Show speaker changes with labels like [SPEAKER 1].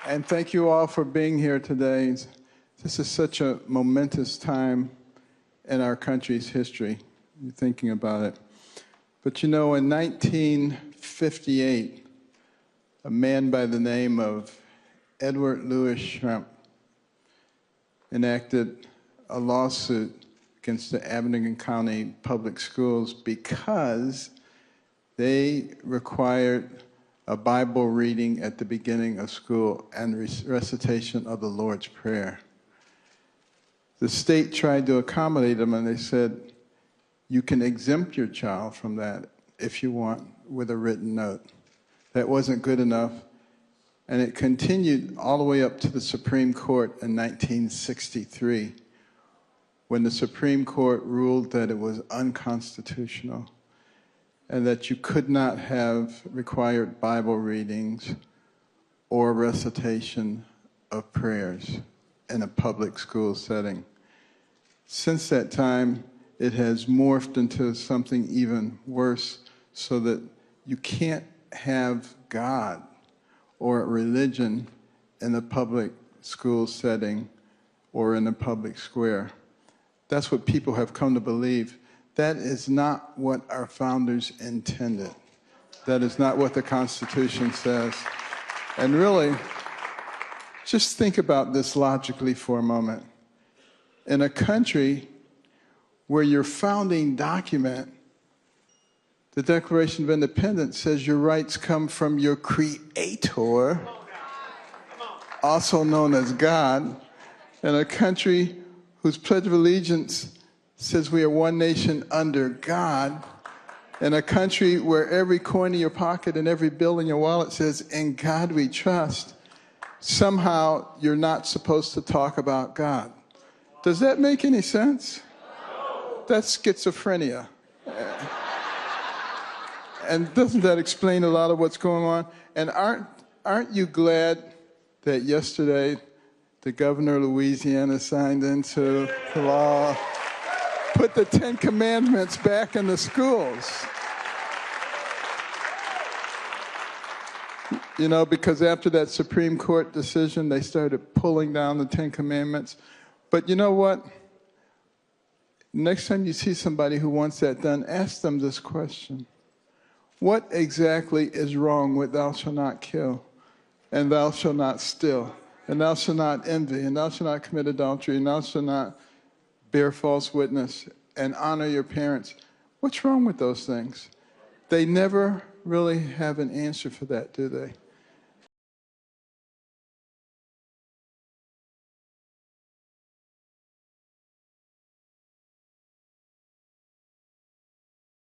[SPEAKER 1] And thank you all for being here today. This is such a momentous time in our country's history. You're thinking about it. But you know, in 1958, a man by the name of Edward Louis Shrimp enacted a lawsuit against the Abingdon County Public Schools because they required a Bible reading at the beginning of school and recitation of the Lord's Prayer. The state tried to accommodate them, and they said, you can exempt your child from that if you want with a written note. That wasn't good enough, and it continued all the way up to the Supreme Court in 1963, when the Supreme Court ruled that it was unconstitutional and that you could not have required Bible readings or recitation of prayers in a public school setting. Since that time, it has morphed into something even worse, so that you can't have God or religion in a public school setting or in a public square. That's what people have come to believe. That is not what our founders intended. That is not what the Constitution says. And really, just think about this logically for a moment. In a country where your founding document, the Declaration of Independence, says your rights come from your Creator, also known as God, in a country whose Pledge of Allegiance says we are one nation under God, in a country where every coin in your pocket and every bill in your wallet says, in God we trust, somehow you're not supposed to talk about God. Does that make any sense? That's schizophrenia. And doesn't that explain a lot of what's going on? And aren't you glad that yesterday the governor of Louisiana signed into the law, put the Ten Commandments back in the schools? You know, because after that Supreme Court decision, they started pulling down the Ten Commandments. But you know what? Next time you see somebody who wants that done, ask them this question. What exactly is wrong with thou shalt not kill, and thou shalt not steal, and thou shalt not envy, and thou shalt not commit adultery, and thou shalt not bear false witness, and honor your parents? What's wrong with those things? They never really have an answer for that, do they?